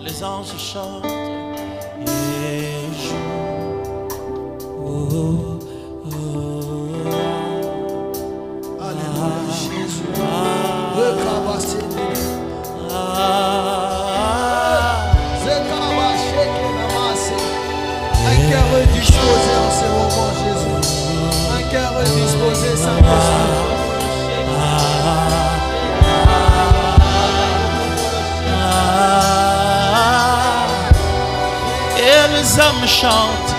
Les anges chantent et jouent. Oh, oh, oh. Alléluia, Jésus. Un cœur disposé en ce moment, Jésus. Un cœur disposé, Saint-Esprit. Et les hommes chantent.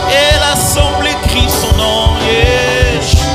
Et l'assemblée crie son nom, Yeshua.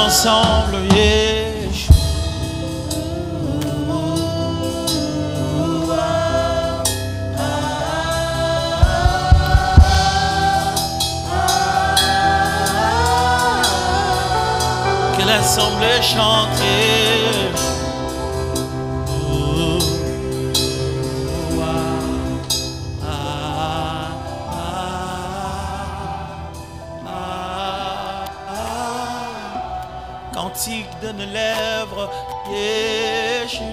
Ensemble, Yeshua. Que l'assemblée chante, cantique de nos lèvres, Yeshua.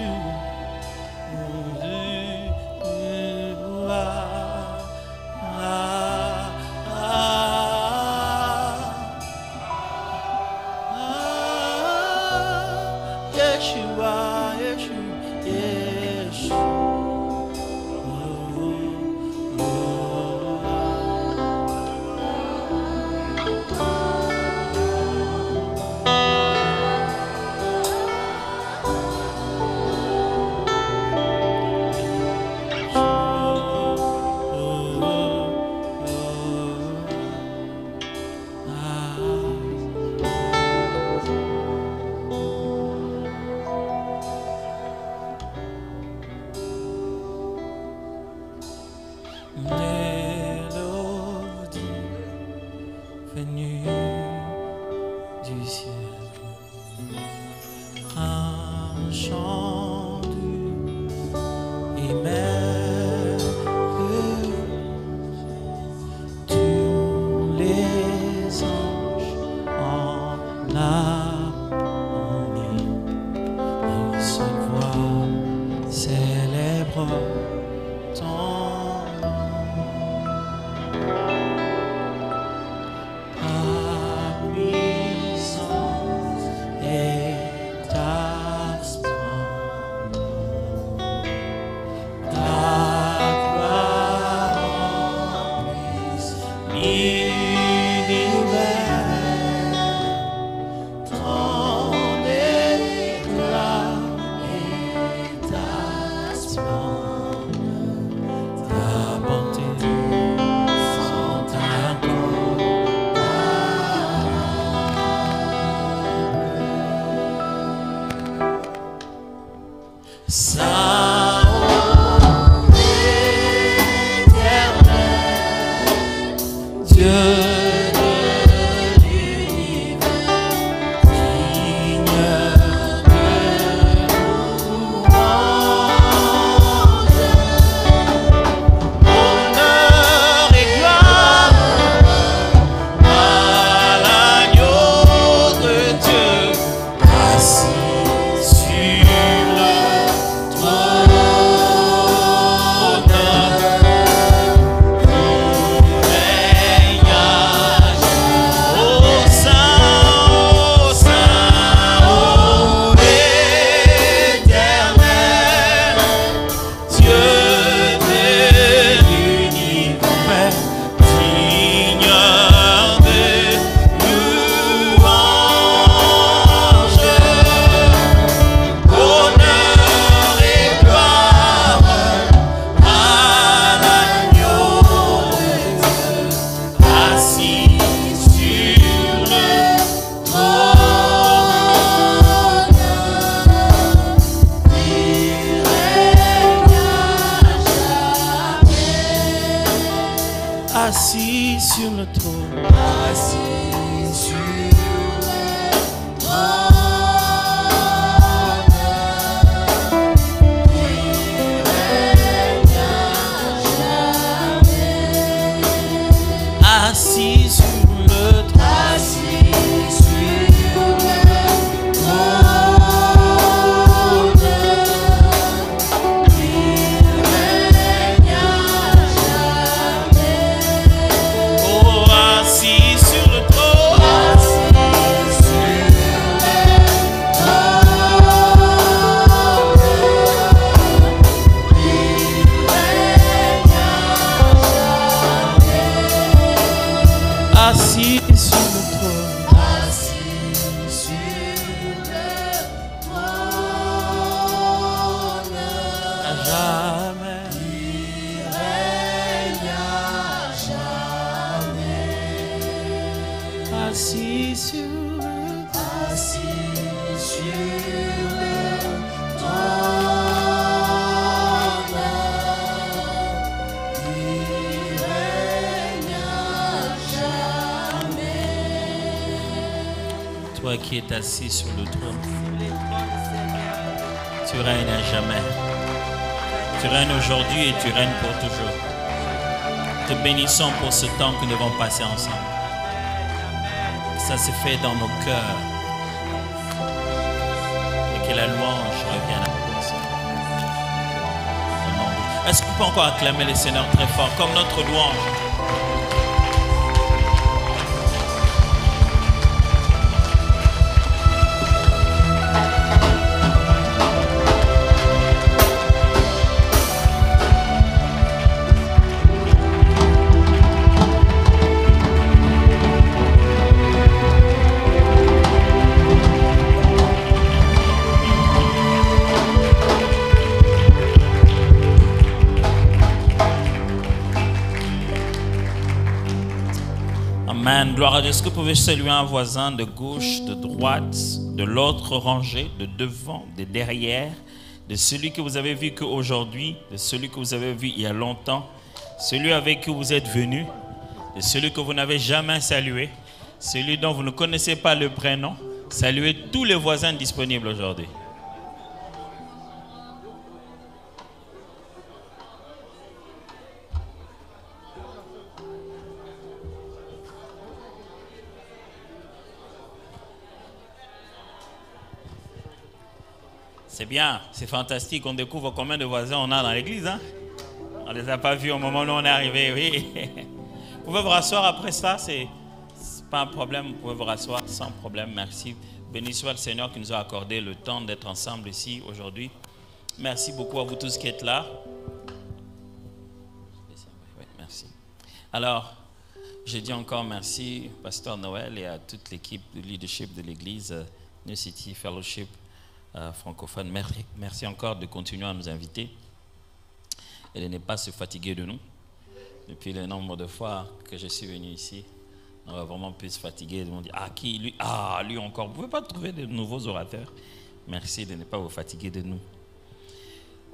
Yeshua, Yeshua, Yeshua. assis sur le trône, assis sur le trône. assis sur le trône, Assis sur le trône, il règne à jamais. oh assis sur le trône, Assis sur le trône, il règne à jamais. assis sur le trône, Assis sur le trône, à jamais. il règne à jamais. Assis sur le trône, Assis sur le trône, il règne à jamais. toi qui es assis sur le trône, tu règnes à jamais. Tu règnes aujourd'hui et tu règnes pour toujours. Te bénissons pour ce temps que nous devons passer ensemble. Ça se fait dans nos cœurs. Et que la louange revienne à nous ensemble. Au nom de- Est-ce qu'on peut encore acclamer le Seigneur très fort comme notre louange? Amen. Gloire à Dieu. Est-ce que vous pouvez saluer un voisin de gauche, de droite, de l'autre rangée, de devant, de derrière, de celui que vous avez vu qu'aujourd'hui, de celui que vous avez vu il y a longtemps, celui avec qui vous êtes venu, de celui que vous n'avez jamais salué, celui dont vous ne connaissez pas le prénom. Saluez tous les voisins disponibles aujourd'hui. C'est bien, c'est fantastique. On découvre combien de voisins on a dans l'église. Hein? On ne les a pas vus au moment où on est arrivé, oui. Vous pouvez vous rasseoir après ça, c'est pas un problème. Vous pouvez vous rasseoir sans problème. Merci. Béni soit le Seigneur qui nous a accordé le temps d'être ensemble ici aujourd'hui. Merci beaucoup à vous tous qui êtes là. Oui, merci. Alors, je dis encore merci, Pasteur Noël, et à toute l'équipe de leadership de l'église New City Fellowship francophone. Merci encore de continuer à nous inviter et de ne pas se fatiguer de nous. Depuis le nombre de fois que je suis venu ici, on va vraiment plus se fatiguer. On dit, ah, qui lui? Ah, lui encore. Vous ne pouvez pas trouver de nouveaux orateurs. Merci de ne pas vous fatiguer de nous.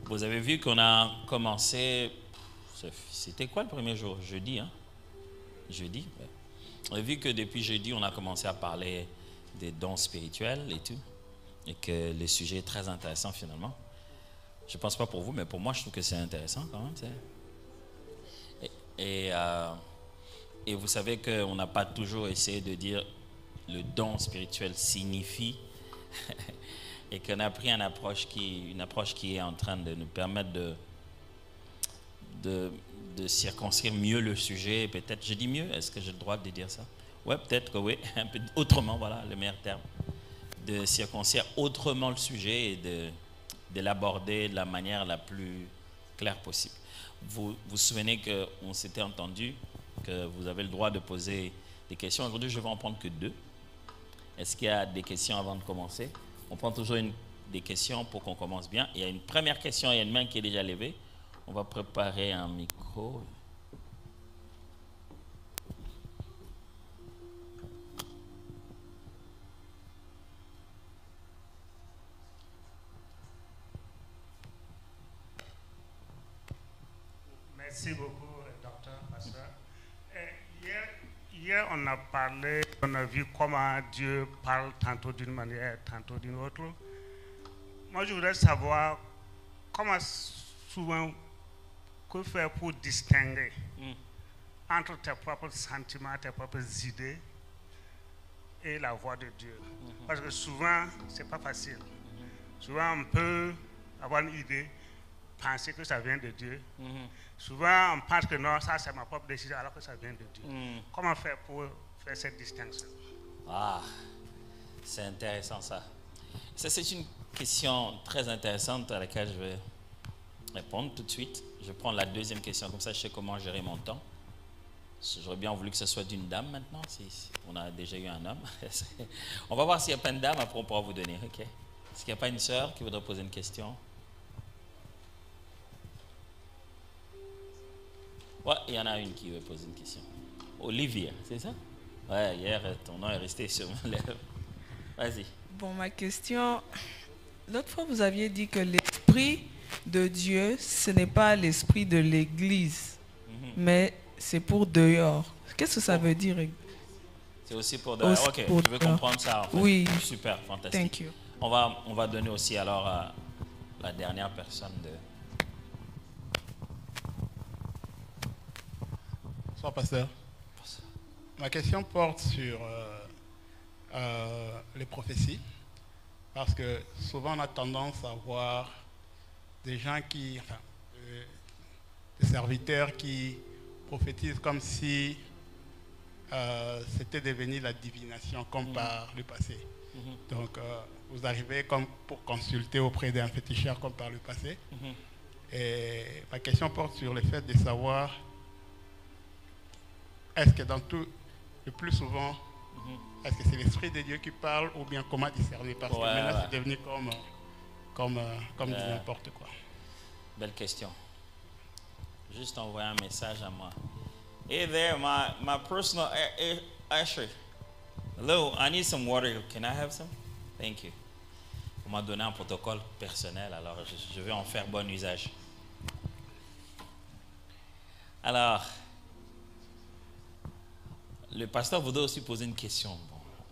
Vous avez vu qu'on a commencé, c'était quoi le premier jour? Jeudi, hein? Jeudi, ouais. On a vu que depuis jeudi, on a commencé à parler des dons spirituels et tout. Et que le sujet est très intéressant finalement. Je ne pense pas pour vous, mais pour moi, je trouve que c'est intéressant quand même. Et vous savez qu'on n'a pas toujours essayé de dire le don spirituel signifie et qu'on a pris une approche qui est en train de nous permettre de circonscrire mieux le sujet. Peut-être, je dis mieux, est-ce que j'ai le droit de dire ça? Ouais, peut-être que oui, un peu autrement, voilà le meilleur terme. De circoncire autrement le sujet et de l'aborder de la manière la plus claire possible. Vous vous souvenez qu'on s'était entendu, que vous avez le droit de poser des questions. Aujourd'hui, je ne vais en prendre que 2. Est-ce qu'il y a des questions avant de commencer? On prend toujours des questions pour qu'on commence bien. Il y a une première question, il y a une main qui est déjà levée. On va préparer un micro. Merci beaucoup, docteur, pasteur. Hier, on a parlé, on a vu comment Dieu parle tantôt d'une manière, tantôt d'une autre. Moi, je voudrais savoir comment souvent, que faire pour distinguer entre tes propres sentiments, tes propres idées et la voix de Dieu. Parce que souvent, c'est pas facile. Souvent, on peut avoir une idée, penser que ça vient de Dieu. Souvent, on pense que non, ça c'est ma propre décision, alors que ça vient de Dieu. Comment faire pour faire cette distinction? Ah, c'est intéressant ça. Ça, c'est une question très intéressante à laquelle je vais répondre tout de suite. Je prends la deuxième question, comme ça je sais comment gérer mon temps. J'aurais bien voulu que ce soit d'une dame maintenant, si on a déjà eu un homme. On va voir s'il n'y a pas une dame, après on pourra vous donner. Ok. Est-ce qu'il n'y a pas une sœur qui voudrait poser une question? Ouais, il y en a une qui veut poser une question. Olivia, c'est ça? Ouais, hier, ton nom est resté sur mon lèvre. Vas-y. Bon, ma question, l'autre fois vous aviez dit que l'esprit de Dieu, ce n'est pas l'esprit de l'Église, mais c'est pour dehors. Qu'est-ce que ça veut dire? C'est aussi pour dehors. Ok, je veux comprendre ça. En fait. Oui. Super, fantastique. Thank you. On va donner aussi alors à la dernière personne de... Bonsoir, pasteur. Ma question porte sur les prophéties, parce que souvent on a tendance à voir des gens qui, enfin, des serviteurs qui prophétisent comme si c'était devenu la divination comme par le passé. Donc vous arrivez comme pour consulter auprès d'un féticheur comme par le passé. Et ma question porte sur le fait de savoir, est-ce que dans tout, le plus souvent, est-ce que c'est l'Esprit de Dieu qui parle ou bien comment discerner? Parce que maintenant c'est devenu comme du n'importe quoi. Belle question. Juste envoyer un message à moi. Hey there, my personal usher. Hello, I need some water. Can I have some? Thank you. On m'a donné un protocole personnel, alors je vais en faire bon usage. Alors, le pasteur voudrait aussi poser une question.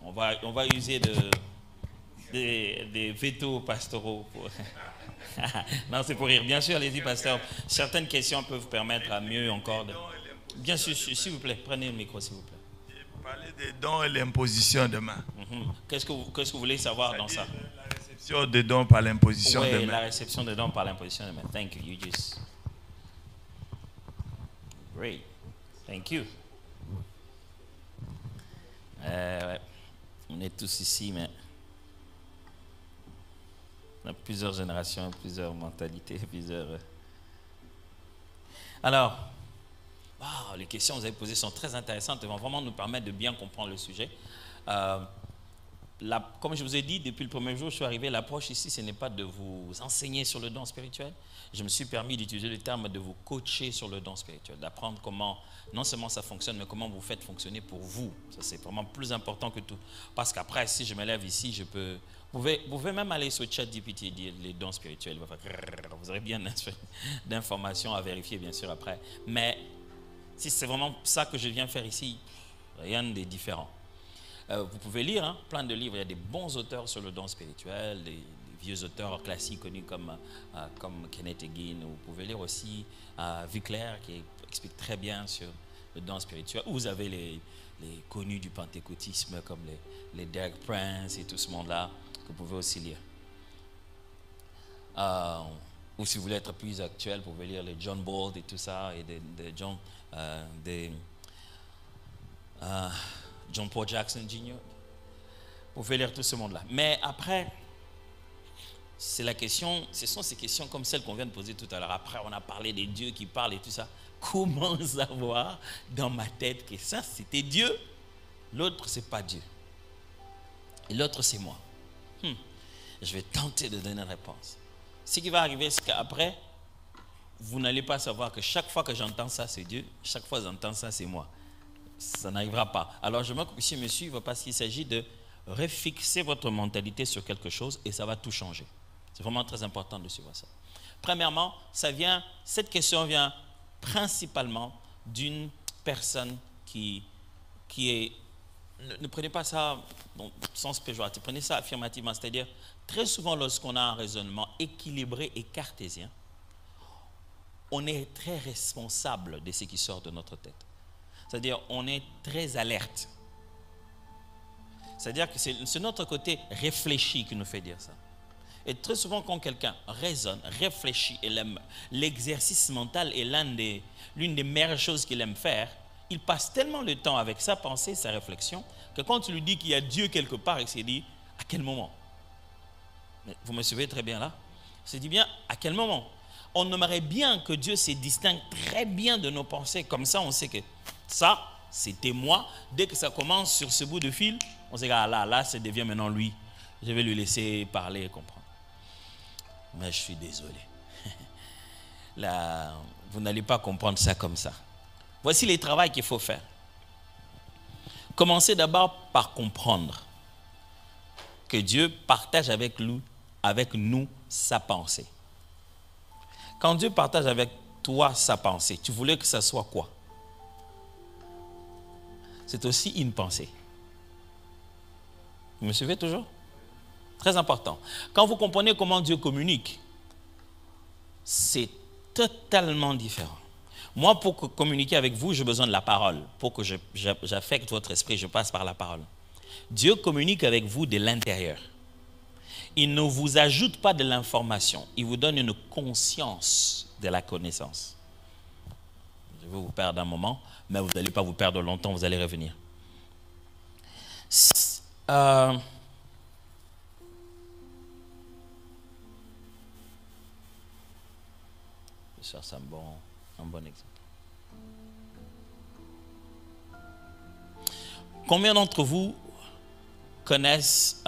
Bon, on va user des vétos pastoraux. Non, c'est pour rire. Bien sûr, allez-y, pasteur. Certaines questions peuvent vous permettre à mieux encore de... Bien sûr, s'il vous plaît, prenez le micro, s'il vous plaît. Vous parlez des dons et l'imposition de main. Qu'est-ce que vous voulez savoir dans ça? La réception des dons par l'imposition de main. Oui, la réception des dons par l'imposition de main. Thank you. You just... Great. Thank you. Ouais. On est tous ici, mais on a plusieurs générations, plusieurs mentalités, plusieurs... Alors, wow, les questions que vous avez posées sont très intéressantes et vont vraiment nous permettre de bien comprendre le sujet. Comme je vous ai dit, depuis le premier jour où je suis arrivé, l'approche ici, ce n'est pas de vous enseigner sur le don spirituel. Je me suis permis d'utiliser le terme de vous coacher sur le don spirituel, d'apprendre comment, non seulement ça fonctionne, mais comment vous faites fonctionner pour vous. Ça, c'est vraiment plus important que tout. Parce qu'après, si je me lève ici, vous pouvez même aller sur ChatGPT et dire les dons spirituels. Vous aurez bien d'informations à vérifier, bien sûr, après. Mais si c'est vraiment ça que je viens faire ici, rien de différent. Vous pouvez lire plein de livres. Il y a des bons auteurs sur le don spirituel, des vieux auteurs classiques connus comme Kenneth Hagin. Vous pouvez lire aussi Viclair qui explique très bien sur le don spirituel. Vous avez les connus du pentecôtisme comme les Derek Prince et tout ce monde-là que vous pouvez aussi lire. Ou si vous voulez être plus actuel, vous pouvez lire les John Bold et tout ça, et John Paul Jackson Jr. Vous pouvez lire tout ce monde-là. Mais après, c'est la question, ce sont ces questions comme celles qu'on vient de poser tout à l'heure. Après, on a parlé des dieux qui parlent et tout ça. Comment savoir dans ma tête que ça, c'était Dieu? L'autre, c'est pas Dieu. Et l'autre, c'est moi. Je vais tenter de donner une réponse. Ce qui va arriver, c'est qu'après, vous n'allez pas savoir que chaque fois que j'entends ça, c'est Dieu. Chaque fois que j'entends ça, c'est moi. Ça n'arrivera pas. Alors, je veux que monsieur me suive parce qu'il s'agit de refixer votre mentalité sur quelque chose et ça va tout changer. C'est vraiment très important de suivre ça. Premièrement, cette question vient principalement d'une personne qui qui est... Ne prenez pas ça dans le sens péjoratif, prenez ça affirmativement. C'est-à-dire, très souvent, lorsqu'on a un raisonnement équilibré et cartésien, on est très responsable de ce qui sort de notre tête. C'est-à-dire, on est très alerte. C'est-à-dire que c'est notre côté réfléchi qui nous fait dire ça. Et très souvent, quand quelqu'un raisonne, réfléchit, et l'exercice mental est l'une des meilleures choses qu'il aime faire, il passe tellement de temps avec sa pensée, sa réflexion, que quand tu lui dis qu'il y a Dieu quelque part, il s'est dit, à quel moment? Vous me suivez très bien là? Il s'est dit bien, à quel moment? On aimerait bien que Dieu se distingue très bien de nos pensées. Comme ça, on sait que ça, c'était moi. Dès que ça commence sur ce bout de fil, on sait que là, ça devient maintenant lui. Je vais lui laisser parler et comprendre. Mais je suis désolé. Là, vous n'allez pas comprendre ça comme ça. Voici les travaux qu'il faut faire. Commencez d'abord par comprendre que Dieu partage avec nous sa pensée. Quand Dieu partage avec toi sa pensée, tu voulais que ça soit quoi? C'est aussi une pensée. Vous me suivez toujours? Très important. Quand vous comprenez comment Dieu communique, c'est totalement différent. Moi, pour communiquer avec vous, j'ai besoin de la parole. Pour que j'affecte votre esprit, je passe par la parole. Dieu communique avec vous de l'intérieur. Il ne vous ajoute pas de l'information. Il vous donne une conscience de la connaissance. Je vais vous perdre un moment, mais vous n'allez pas vous perdre longtemps, vous allez revenir. Je cherche un bon exemple. Combien d'entre vous connaissent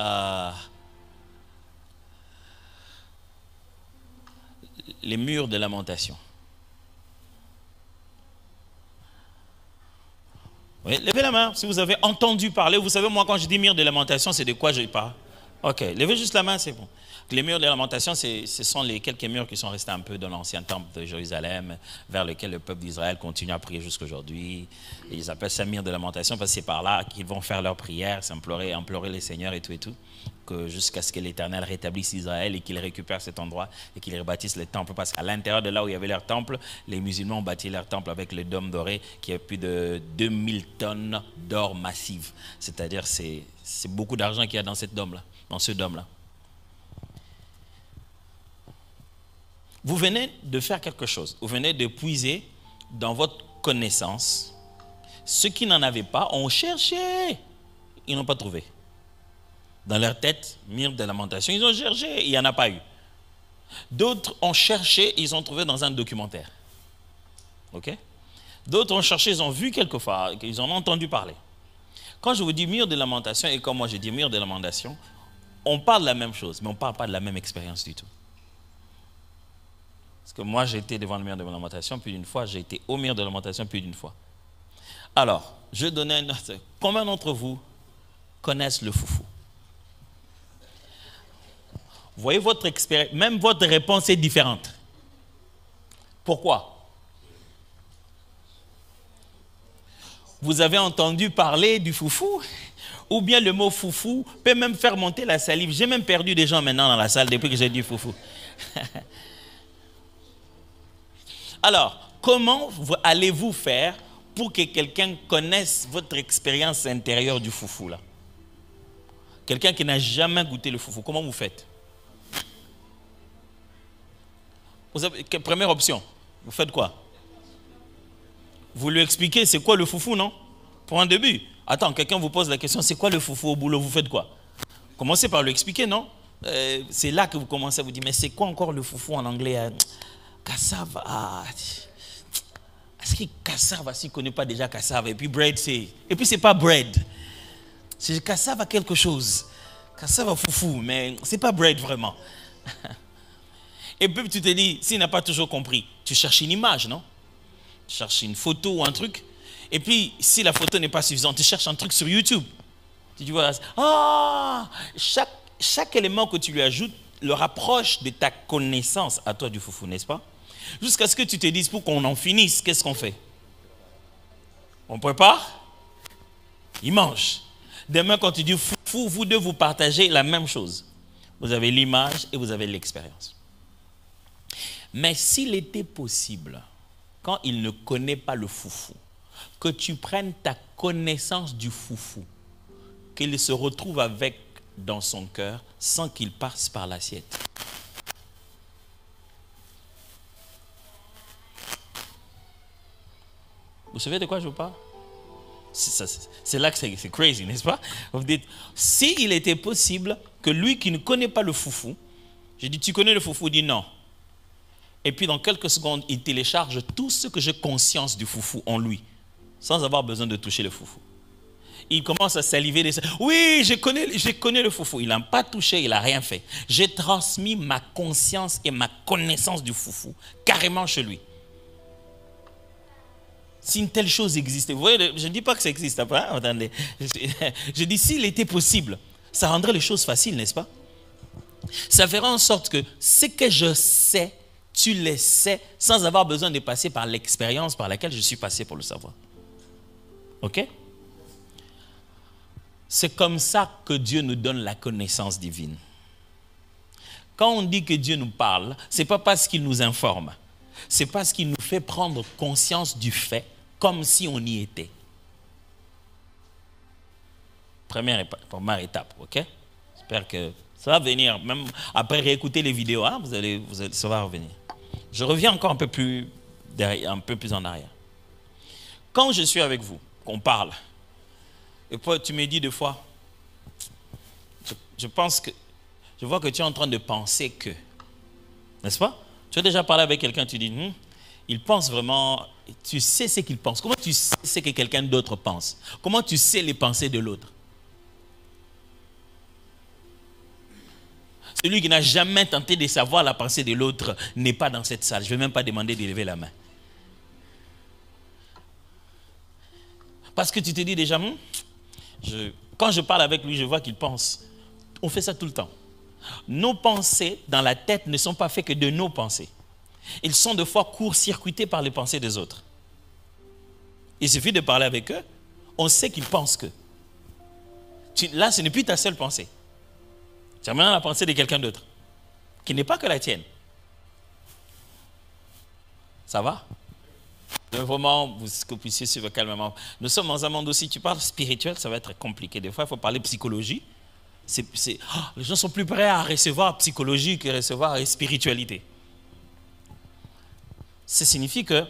les murs de lamentation? Oui, levez la main si vous avez entendu parler. Vous savez, moi, quand je dis murs de lamentation, c'est de quoi je parle? Ok, levez juste la main, c'est bon. Les murs de lamentation, ce sont les quelques murs qui sont restés un peu dans l'ancien temple de Jérusalem, vers lequel le peuple d'Israël continue à prier jusqu'à aujourd'hui. Ils appellent ça murs de lamentation parce que c'est par là qu'ils vont faire leurs prières, implorer les seigneurs et tout, jusqu'à ce que l'Éternel rétablisse Israël et qu'il récupère cet endroit et qu'il rebâtisse le temple. Parce qu'à l'intérieur de là où il y avait leur temple, les musulmans ont bâti leur temple avec le dôme doré qui a plus de 2000 tonnes d'or massif. C'est-à-dire c'est beaucoup d'argent qu'il y a dans cette dôme-là, dans ce dôme-là. Vous venez de faire quelque chose. Vous venez de puiser dans votre connaissance. Ceux qui n'en avaient pas ont cherché. Ils n'ont pas trouvé. Dans leur tête, mur de lamentation, ils ont cherché. Il n'y en a pas eu. D'autres ont cherché, ils ont trouvé dans un documentaire. Ok? D'autres ont cherché, ils ont vu quelquefois, ils en ont entendu parler. Quand je vous dis mur de lamentation et comme moi je dis mur de lamentation, on parle de la même chose, mais on ne parle pas de la même expérience du tout. Parce que moi, j'ai été devant le mur de lamentation plus d'une fois, j'ai été au mur de lamentation plus d'une fois. Alors, je donnais une note. Combien d'entre vous connaissent le foufou? Vous voyez votre expérience, même votre réponse est différente. Pourquoi? Vous avez entendu parler du foufou? Ou bien le mot foufou peut même faire monter la salive. J'ai même perdu des gens maintenant dans la salle depuis que j'ai dit foufou. Alors, comment allez-vous faire pour que quelqu'un connaisse votre expérience intérieure du foufou là? Quelqu'un qui n'a jamais goûté le foufou, comment vous faites? Première option, vous faites quoi? Vous lui expliquez c'est quoi le foufou, non? Pour un début. Attends, quelqu'un vous pose la question, c'est quoi le foufou au boulot? Vous faites quoi? Commencez par lui expliquer, non? C'est là que vous commencez à vous dire, mais c'est quoi encore le foufou en anglais? Cassava. Est-ce que cassava, s'il ne connaît pas déjà cassava? Et puis bread, c'est... Et puis c'est pas bread. C'est cassava quelque chose. Cassava foufou, mais c'est pas bread vraiment. Et puis tu te dis, s'il n'a pas toujours compris, tu cherches une image, non? Tu cherches une photo ou un truc. Et puis, si la photo n'est pas suffisante, tu cherches un truc sur YouTube. Tu vois, chaque élément que tu lui ajoutes le rapproche de ta connaissance à toi du foufou, n'est-ce pas? Jusqu'à ce que tu te dises, pour qu'on en finisse, qu'est-ce qu'on fait? On prépare? Il mange. Demain, quand tu dis foufou, vous deux, vous partagez la même chose. Vous avez l'image et vous avez l'expérience. Mais s'il était possible, quand il ne connaît pas le foufou, que tu prennes ta connaissance du foufou, qu'il se retrouve avec dans son cœur sans qu'il passe par l'assiette. Vous savez de quoi je vous parle? C'est là que c'est crazy, n'est-ce pas? Vous dites, s'il était possible que lui qui ne connaît pas le foufou, je dis, tu connais le foufou? Il dit non. Et puis dans quelques secondes, il télécharge tout ce que j'ai conscience du foufou en lui, sans avoir besoin de toucher le foufou. Il commence à saliver. Oui, je connais le foufou. Il n'a pas touché, il n'a rien fait. J'ai transmis ma conscience et ma connaissance du foufou carrément chez lui. Si une telle chose existait, vous voyez, je ne dis pas que ça existe, hein, attendez. Je dis s'il était possible, ça rendrait les choses faciles, n'est-ce pas? Ça ferait en sorte que ce que je sais, tu le sais, sans avoir besoin de passer par l'expérience par laquelle je suis passé pour le savoir. Ok? C'est comme ça que Dieu nous donne la connaissance divine. Quand on dit que Dieu nous parle, ce n'est pas parce qu'il nous informe, c'est parce qu'il nous fait prendre conscience du fait comme si on y était. Première étape, ok? J'espère que ça va venir, même après réécouter les vidéos, hein, ça va revenir. Je reviens encore un peu plus en arrière. Quand je suis avec vous, qu'on parle, et puis tu me dis des fois, je pense que, je vois que tu es en train de penser que, n'est-ce pas? Tu as déjà parlé avec quelqu'un, tu dis, il pense vraiment, tu sais ce qu'il pense. Comment tu sais ce que quelqu'un d'autre pense? Comment tu sais les pensées de l'autre? Celui qui n'a jamais tenté de savoir la pensée de l'autre n'est pas dans cette salle. Je ne vais même pas demander de lever la main. Parce que tu te dis déjà, quand je parle avec lui, je vois qu'il pense. On fait ça tout le temps. Nos pensées dans la tête ne sont pas faites que de nos pensées. Ils sont de fois court-circuités par les pensées des autres. Il suffit de parler avec eux, on sait qu'ils pensent que. Là, ce n'est plus ta seule pensée. Tu as maintenant la pensée de quelqu'un d'autre, qui n'est pas que la tienne. Ça va? Donc vraiment, que vous puissiez suivre calmement. Nous sommes dans un monde aussi, tu parles spirituel, ça va être compliqué. Des fois, il faut parler psychologie. Les gens sont plus prêts à recevoir psychologie que recevoir spiritualité. Ça signifie que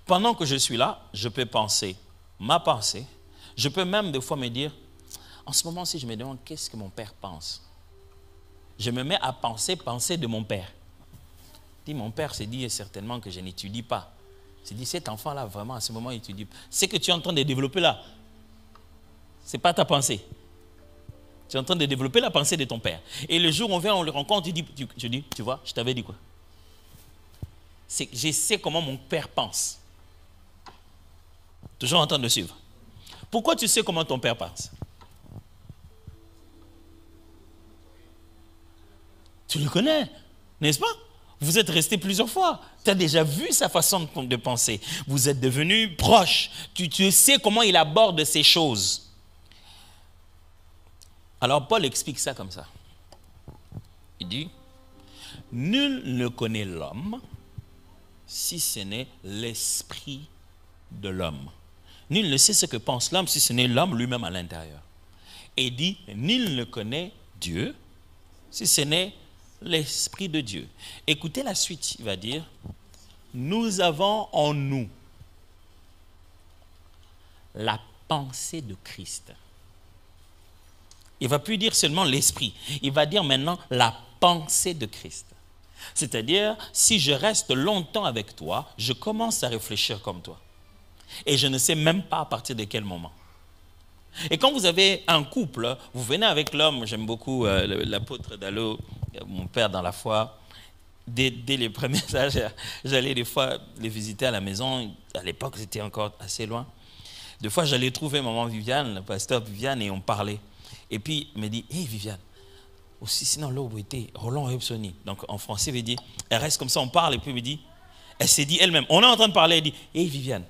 pendant que je suis là, je peux penser ma pensée. Je peux même des fois me dire, en ce moment, si je me demande qu'est-ce que mon père pense, je me mets à penser de mon père. Dit, mon père s'est dit certainement que je n'étudie pas. Il s'est dit, cet enfant-là, vraiment, à ce moment, il étudie. Ce que tu es en train de développer là, ce n'est pas ta pensée. Tu es en train de développer la pensée de ton père. Et le jour où on vient, on le rencontre, je dis, tu vois, je t'avais dit quoi? Je sais comment mon père pense. Toujours en train de suivre. Pourquoi tu sais comment ton père pense? Tu le connais, n'est-ce pas? Vous êtes restés plusieurs fois. Tu as déjà vu sa façon de penser. Vous êtes devenus proches. Tu sais comment il aborde ces choses. Alors Paul explique ça comme ça. Il dit, nul ne connaît l'homme si ce n'est l'esprit de l'homme. Nul ne sait ce que pense l'homme si ce n'est l'homme lui-même à l'intérieur. Et il dit, nul ne connaît Dieu si ce n'est l'esprit de Dieu. Écoutez la suite, il va dire, nous avons en nous la pensée de Christ. Il ne va plus dire seulement l'esprit, il va dire maintenant la pensée de Christ. C'est-à-dire, si je reste longtemps avec toi, je commence à réfléchir comme toi. Et je ne sais même pas à partir de quel moment. Et quand vous avez un couple, vous venez avec l'homme, j'aime beaucoup l'apôtre Dallot, mon père dans la foi, dès les premiers âges, j'allais des fois les visiter à la maison, à l'époque c'était encore assez loin. Des fois j'allais trouver maman Viviane, le pasteur Viviane, et on parlait. Et puis il me dit, hé Viviane, aussi sinon là où était, Roland Epsoni. Donc en français, il dit, elle reste comme ça, on parle, et puis il me dit, elle s'est dit elle-même, on est en train de parler, elle dit, hé Viviane,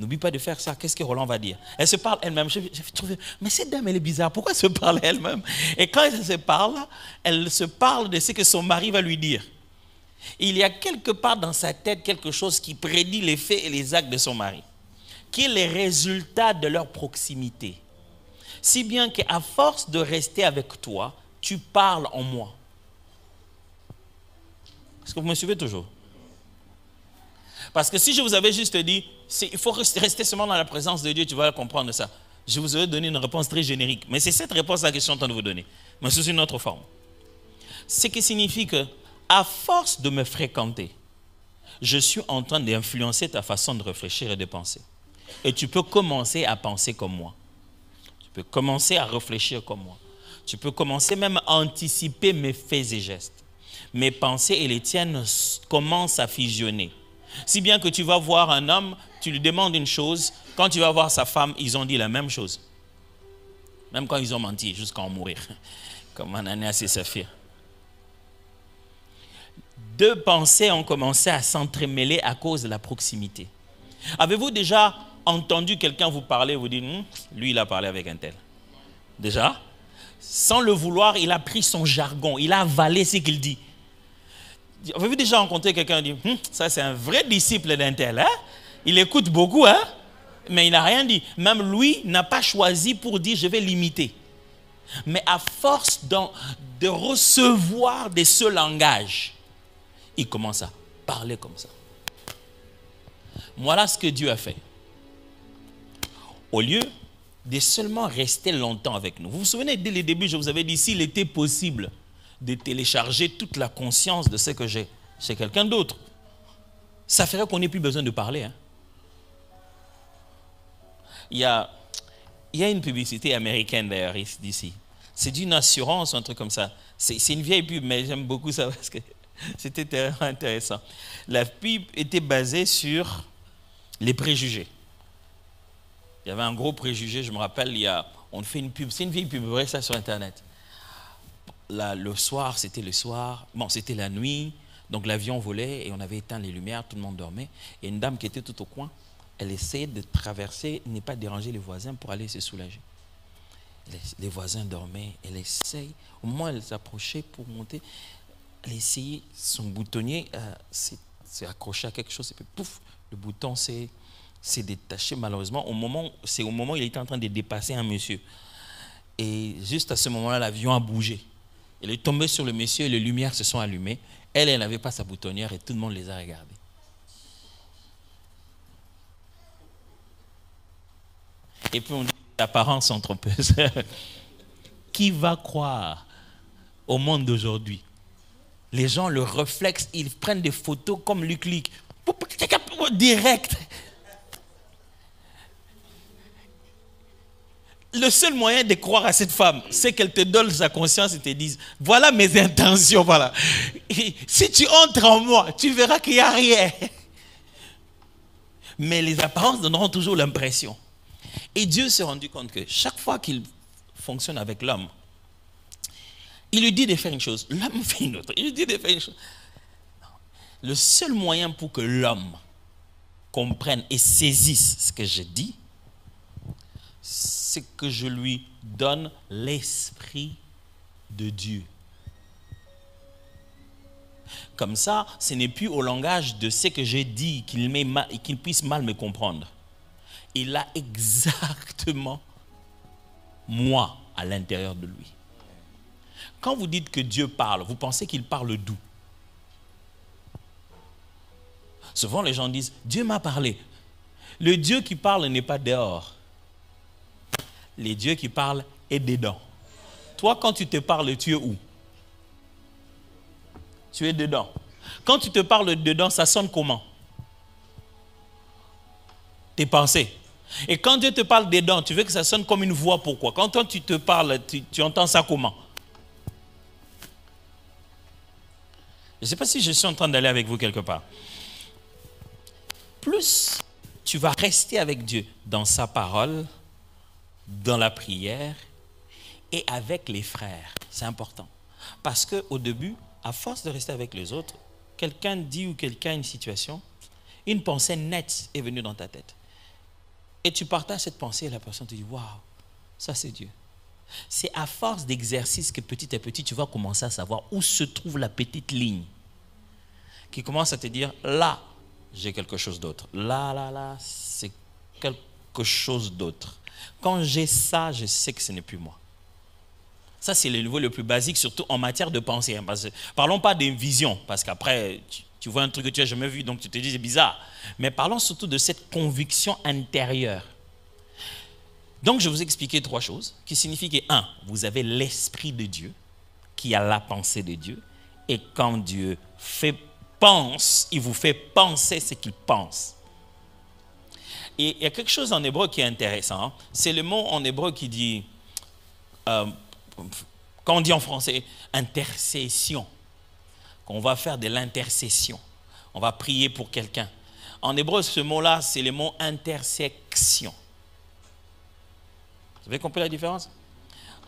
N'oublie pas de faire ça. Qu'est-ce que Roland va dire? Elle se parle elle-même. J'ai trouvé, mais cette dame, elle est bizarre. Pourquoi elle se parle elle-même? Et quand elle se parle de ce que son mari va lui dire. Il y a quelque part dans sa tête quelque chose qui prédit les faits et les actes de son mari, qui est les résultats de leur proximité. Si bien qu'à force de rester avec toi, tu parles en moi. Est-ce que vous me suivez toujours? Parce que si je vous avais juste dit, il faut rester seulement dans la présence de Dieu, tu vas comprendre ça. Je vous aurais donné une réponse très générique. Mais c'est cette réponse-là que je suis en train de vous donner. Mais sous une autre forme. Ce qui signifie que, à force de me fréquenter, je suis en train d'influencer ta façon de réfléchir et de penser. Et tu peux commencer à penser comme moi. Tu peux commencer à réfléchir comme moi. Tu peux commencer même à anticiper mes faits et gestes. Mes pensées et les tiennes commencent à fusionner. Si bien que tu vas voir un homme, tu lui demandes une chose, quand tu vas voir sa femme, ils ont dit la même chose. Même quand ils ont menti, jusqu'à en mourir. Comme Ananias et Saphir. Deux pensées ont commencé à s'entremêler à cause de la proximité. Avez-vous déjà entendu quelqu'un vous parler, vous dire, lui il a parlé avec un tel? Déjà? Sans le vouloir, il a pris son jargon, il a avalé ce qu'il dit. Avez-vous déjà rencontré quelqu'un qui dit, ça c'est un vrai disciple d'un tel, hein? Il écoute beaucoup, hein? Mais il n'a rien dit. Même lui n'a pas choisi pour dire, je vais l'imiter. Mais à force de recevoir de ce langage, il commence à parler comme ça. Voilà ce que Dieu a fait. Au lieu de seulement rester longtemps avec nous. Vous vous souvenez, dès le début, je vous avais dit, s'il était possible de télécharger toute la conscience de ce que j'ai chez quelqu'un d'autre, ça ferait qu'on n'ait plus besoin de parler. Hein. Il y a une publicité américaine d'ailleurs d'ici. C'est d'une assurance, un truc comme ça. C'est une vieille pub, mais j'aime beaucoup ça parce que c'était intéressant. La pub était basée sur les préjugés. Il y avait un gros préjugé, je me rappelle, on fait une pub, c'est une vieille pub, vous verrez ça sur Internet. Le soir, c'était le soir, bon, c'était la nuit, donc l'avion volait et on avait éteint les lumières, tout le monde dormait. Et une dame qui était tout au coin, elle essayait de traverser, ne pas déranger les voisins pour aller se soulager. Les voisins dormaient, elle essaye, au moment où elle s'approchait pour monter, elle essayait, son boutonnier s'est accroché à quelque chose et puis pouf, le bouton s'est détaché malheureusement. C'est au moment où il était en train de dépasser un monsieur. Et juste à ce moment-là, l'avion a bougé. Elle est tombée sur le monsieur et les lumières se sont allumées. Elle n'avait pas sa boutonnière et tout le monde les a regardés. Et puis on dit l'apparence sont trompeuses. Qui va croire au monde d'aujourd'hui? Les gens, le réflexe, ils prennent des photos comme Luc Lick. Direct. Le seul moyen de croire à cette femme, c'est qu'elle te donne sa conscience et te dise, voilà mes intentions, voilà. Et si tu entres en moi, tu verras qu'il n'y a rien. Mais les apparences donneront toujours l'impression. Et Dieu s'est rendu compte que chaque fois qu'il fonctionne avec l'homme, il lui dit de faire une chose, l'homme fait une autre. Il lui dit de faire une chose. Le seul moyen pour que l'homme comprenne et saisisse ce que je dis, c'est que je lui donne l'esprit de Dieu. Comme ça, ce n'est plus au langage de ce que j'ai dit qu'il puisse mal me comprendre. Il a exactement moi à l'intérieur de lui. Quand vous dites que Dieu parle, vous pensez qu'il parle d'où? Souvent les gens disent, Dieu m'a parlé. Le Dieu qui parle n'est pas dehors. Le Dieu qui parle est dedans. Toi, quand tu te parles, tu es où? Tu es dedans. Quand tu te parles dedans, ça sonne comment? Tes pensées. Et quand Dieu te parle dedans, tu veux que ça sonne comme une voix, pourquoi? Quand toi, tu te parles, tu entends ça comment? Je ne sais pas si je suis en train d'aller avec vous quelque part. Plus tu vas rester avec Dieu dans sa parole, dans la prière et avec les frères. C'est important. Parce qu'au début, à force de rester avec les autres, quelqu'un dit ou quelqu'un a une situation, une pensée nette est venue dans ta tête. Et tu partages cette pensée et la personne te dit, waouh, ça c'est Dieu. C'est à force d'exercice que petit à petit, tu vas commencer à savoir où se trouve la petite ligne qui commence à te dire, là, j'ai quelque chose d'autre. Là, c'est quelque chose d'autre. Quand j'ai ça, je sais que ce n'est plus moi. Ça, c'est le niveau le plus basique, surtout en matière de pensée. Hein, parlons pas d'une vision, parce qu'après, tu vois un truc que tu n'as jamais vu, donc tu te dis c'est bizarre. Mais parlons surtout de cette conviction intérieure. Donc, je vais vous expliquer 3 choses qui signifient que 1, vous avez l'Esprit de Dieu qui a la pensée de Dieu. Et quand Dieu pense, il vous fait penser ce qu'il pense. Et il y a quelque chose en hébreu qui est intéressant. C'est le mot en hébreu qui dit, quand on dit en français, intercession. Qu'on va faire de l'intercession. On va prier pour quelqu'un. En hébreu, ce mot-là, c'est le mot intersection. Vous avez compris la différence?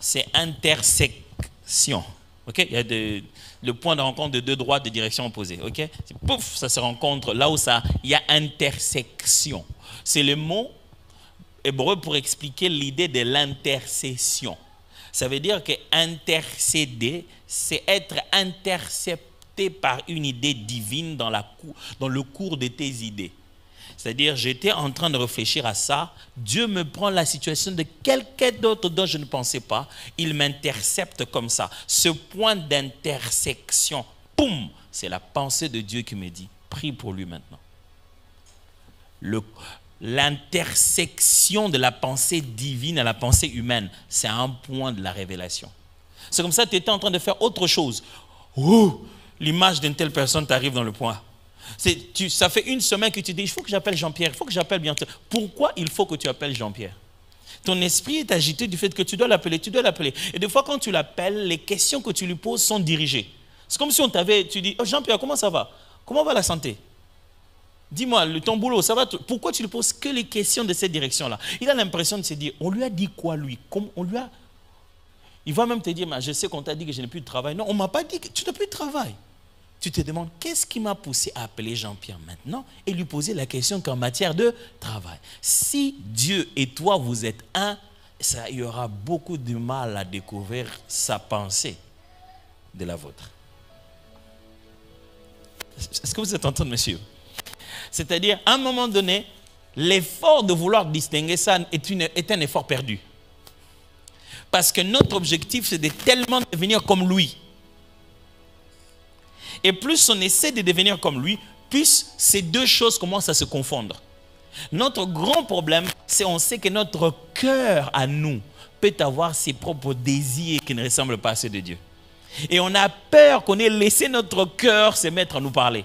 C'est intersection. Okay? Il y a le point de rencontre de 2 droites de direction opposée. Okay? Pouf, ça se rencontre là où il y a intersection. C'est le mot hébreu pour expliquer l'idée de l'intercession. Ça veut dire que intercéder, c'est être intercepté par une idée divine dans le cours de tes idées. C'est-à-dire, j'étais en train de réfléchir à ça, Dieu me prend la situation de quelqu'un d'autre dont je ne pensais pas, il m'intercepte comme ça. Ce point d'intersection, boum, c'est la pensée de Dieu qui me dit, prie pour lui maintenant. L'intersection de la pensée divine à la pensée humaine, c'est un point de la révélation. C'est comme ça que tu étais en train de faire autre chose. L'image d'une telle personne t'arrive dans le point. Ça fait 1 semaine que tu dis, il faut que j'appelle Jean-Pierre, il faut que j'appelle bientôt. Pourquoi il faut que tu appelles Jean-Pierre? Ton esprit est agité du fait que tu dois l'appeler, Et des fois, quand tu l'appelles, les questions que tu lui poses sont dirigées. C'est comme si tu dis, oh, Jean-Pierre, comment ça va? Comment va la santé? Dis-moi, ton boulot, ça va? Pourquoi tu ne poses que les questions de cette direction-là? Il a l'impression de se dire, on lui a dit quoi, lui? Il va même te dire, je sais qu'on t'a dit que je n'ai plus de travail. Non, on ne m'a pas dit que tu n'as plus de travail. Tu te demandes, qu'est-ce qui m'a poussé à appeler Jean-Pierre maintenant et lui poser la question qu'en matière de travail. Si Dieu et toi, vous êtes un, il y aura beaucoup de mal à découvrir sa pensée de la vôtre. Est-ce que vous êtes en train de me suivre? C'est-à-dire, à un moment donné, l'effort de vouloir distinguer ça est un effort perdu. Parce que notre objectif, c'est de tellement devenir comme lui. Et plus on essaie de devenir comme lui, plus ces 2 choses commencent à se confondre. Notre grand problème, c'est qu'on sait que notre cœur à nous peut avoir ses propres désirs qui ne ressemblent pas à ceux de Dieu. Et on a peur qu'on ait laissé notre cœur se mettre à nous parler.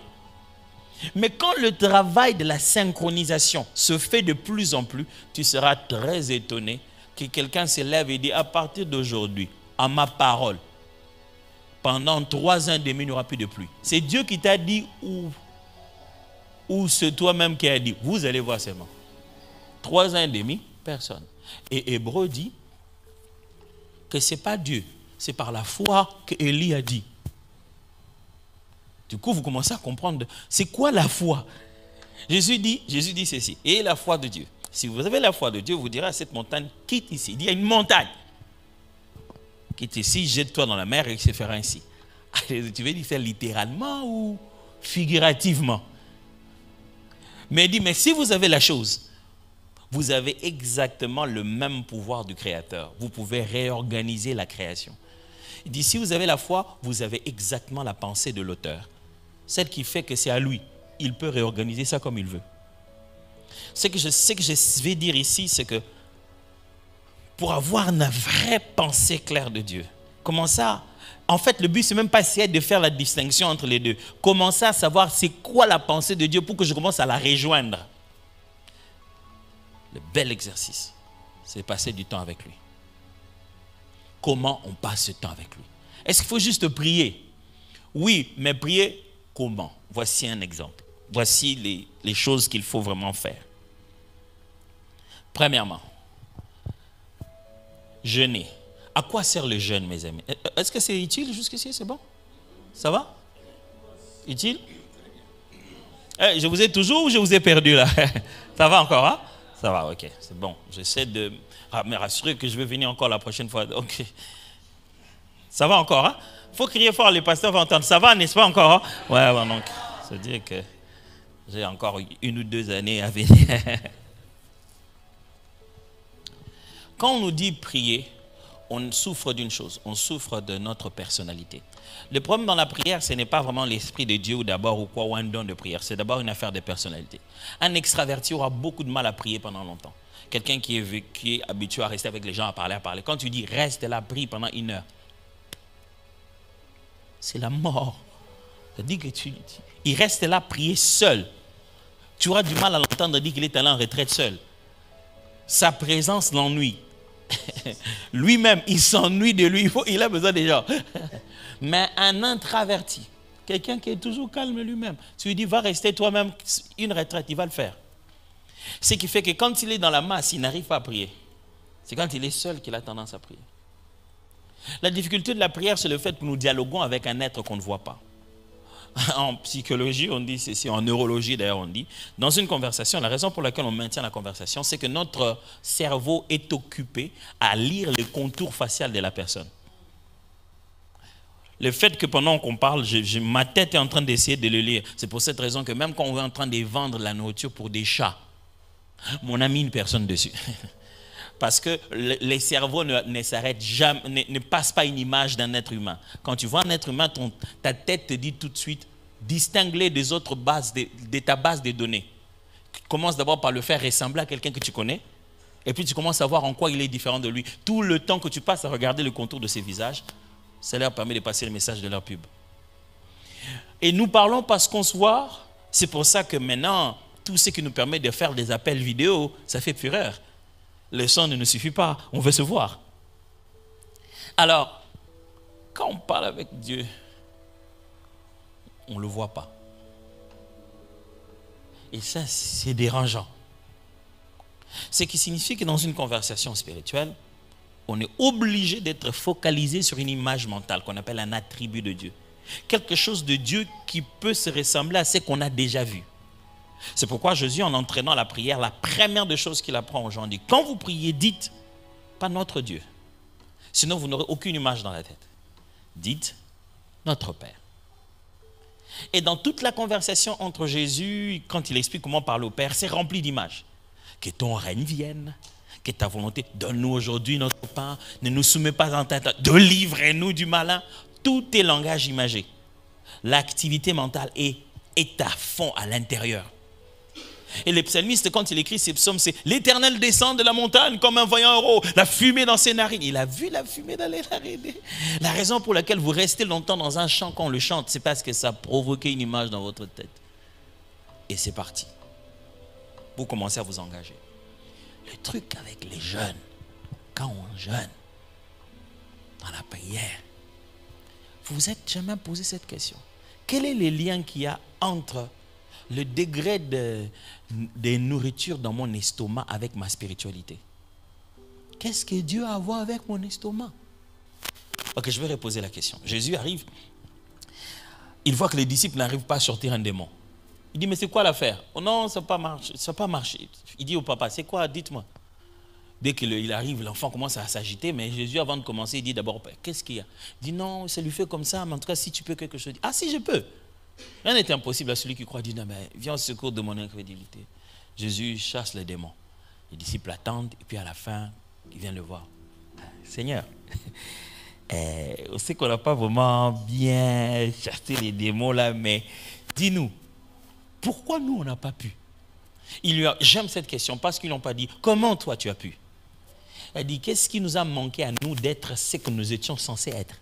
Mais quand le travail de la synchronisation se fait de plus en plus, tu seras très étonné que quelqu'un se lève et dit, à partir d'aujourd'hui, à ma parole, pendant 3 ans et demi, il n'y aura plus de pluie. C'est Dieu qui t'a dit ou c'est toi-même qui as dit? Vous allez voir seulement. 3 ans et demi, personne. Et Hébreu dit que ce n'est pas Dieu, c'est par la foi que Élie a dit. Du coup, vous commencez à comprendre, c'est quoi la foi? Jésus dit ceci, et la foi de Dieu. Si vous avez la foi de Dieu, vous direz à cette montagne, quitte ici. Il dit, il y a une montagne. Quitte ici, jette-toi dans la mer et il se fera ainsi. Tu veux dire ça littéralement ou figurativement? Mais il dit, mais si vous avez la chose, vous avez exactement le même pouvoir du Créateur. Vous pouvez réorganiser la création. Il dit, si vous avez la foi, vous avez exactement la pensée de l'auteur. Celle qui fait que c'est à lui. Il peut réorganiser ça comme il veut. Ce que je vais dire ici, c'est que pour avoir une vraie pensée claire de Dieu, comment ça? En fait, le but, c'est même pas essayer de faire la distinction entre les deux. Commencer à savoir c'est quoi la pensée de Dieu pour que je commence à la rejoindre. Le bel exercice, c'est passer du temps avec lui. Comment on passe ce temps avec lui? Est-ce qu'il faut juste prier? Oui, mais prier comment? Voici un exemple. Voici les choses qu'il faut vraiment faire. Premièrement, jeûner. À quoi sert le jeûne, mes amis? Est-ce que c'est utile jusqu'ici? C'est bon? Ça va? Utile? Je vous ai toujours ou je vous ai perdu là? Ça va encore, hein? Ça va, ok, c'est bon. J'essaie de me rassurer que je vais venir encore la prochaine fois. Ok. Ça va encore, hein? Faut crier fort, les pasteurs vont entendre. Ça va, n'est-ce pas encore? Hein? Ouais, donc, c'est-à-dire que j'ai encore 1 ou 2 années à venir. Quand on nous dit prier, on souffre d'une chose, on souffre de notre personnalité. Le problème dans la prière, ce n'est pas vraiment l'Esprit de Dieu d'abord ou quoi, ou un don de prière, c'est d'abord une affaire de personnalité. Un extraverti aura beaucoup de mal à prier pendant longtemps. Quelqu'un qui est habitué à rester avec les gens, à parler. Quand tu dis reste là, prie pendant 1 heure, c'est la mort. C'est-à-dire que il reste là, prier seul. Tu auras du mal à l'entendre dire qu'il est allé en retraite seul. Sa présence l'ennuie. Lui-même, il s'ennuie de lui. Il a besoin des gens. Mais un introverti, quelqu'un qui est toujours calme lui-même, tu lui dis, va rester toi-même une retraite, il va le faire. Ce qui fait que quand il est dans la masse, il n'arrive pas à prier. C'est quand il est seul qu'il a tendance à prier. La difficulté de la prière, c'est le fait que nous dialoguons avec un être qu'on ne voit pas. En psychologie, on dit ceci, en neurologie d'ailleurs, on dit, dans une conversation, la raison pour laquelle on maintient la conversation, c'est que notre cerveau est occupé à lire le contour facial de la personne. Le fait que pendant qu'on parle, ma tête est en train d'essayer de le lire. C'est pour cette raison que même quand on est en train de vendre la nourriture pour des chats, on a mis une personne dessus. Parce que les cerveaux ne s'arrêtent jamais, ne passent pas une image d'un être humain. Quand tu vois un être humain, ta tête te dit tout de suite, distingue-les des autres bases, de ta base de données. Tu commences d'abord par le faire ressembler à quelqu'un que tu connais, et puis tu commences à voir en quoi il est différent de lui. Tout le temps que tu passes à regarder le contour de ses visages, ça leur permet de passer le message de leur pub. Et nous parlons parce qu'on se voit, c'est pour ça que maintenant, tout ce qui nous permet de faire des appels vidéo, ça fait fureur. Le son ne nous suffit pas, on veut se voir. Alors, quand on parle avec Dieu, on ne le voit pas. Et ça, c'est dérangeant. Ce qui signifie que dans une conversation spirituelle, on est obligé d'être focalisé sur une image mentale qu'on appelle un attribut de Dieu. Quelque chose de Dieu qui peut se ressembler à ce qu'on a déjà vu. C'est pourquoi Jésus, en entraînant la prière, la première des choses qu'il apprend aux gens, dit, quand vous priez, dites, pas notre Dieu. Sinon, vous n'aurez aucune image dans la tête. Dites, notre Père. Et dans toute la conversation entre Jésus, quand il explique comment parler au Père, c'est rempli d'images. Que ton règne vienne, que ta volonté, donne-nous aujourd'hui notre pain, ne nous soumets pas en tentation, délivre-nous du malin. Tout est langage imagé. L'activité mentale est à fond à l'intérieur. Et le psalmiste, quand il écrit ces psaumes, c'est « L'Éternel descend de la montagne comme un voyant héros, la fumée dans ses narines. » Il a vu la fumée dans les narines. La raison pour laquelle vous restez longtemps dans un chant quand on le chante, c'est parce que ça a provoqué une image dans votre tête. Et c'est parti. Vous commencez à vous engager. Le truc avec les jeunes, quand on jeûne, dans la prière, vous vous êtes jamais posé cette question. Quel est le lien qu'il y a entre le degré de nourriture dans mon estomac avec ma spiritualité? Qu'est-ce que Dieu a à voir avec mon estomac? Ok, je vais reposer la question. Jésus arrive, il voit que les disciples n'arrivent pas à sortir un démon. Il dit, mais c'est quoi l'affaire? Oh non, ça n'a pas marché. Ça n'a pas marché. Il dit au papa, c'est quoi? Dites-moi. Dès qu'il arrive, l'enfant commence à s'agiter, mais Jésus, avant de commencer, il dit d'abord, qu'est-ce qu'il y a? Il dit, non, ça lui fait comme ça, mais en tout cas, si tu peux quelque chose. Ah, si je peux. Rien n'est impossible à celui qui croit. Il dit, non, mais viens au secours de mon incrédulité. Jésus chasse les démons. Les disciples attendent, et puis à la fin, ils viennent le voir. Seigneur, on sait qu'on n'a pas vraiment bien chassé les démons là, mais dis-nous, pourquoi nous, on n'a pas pu? J'aime cette question parce qu'ils n'ont pas dit, comment toi tu as pu? Elle dit, qu'est-ce qui nous a manqué à nous d'être ce que nous étions censés être?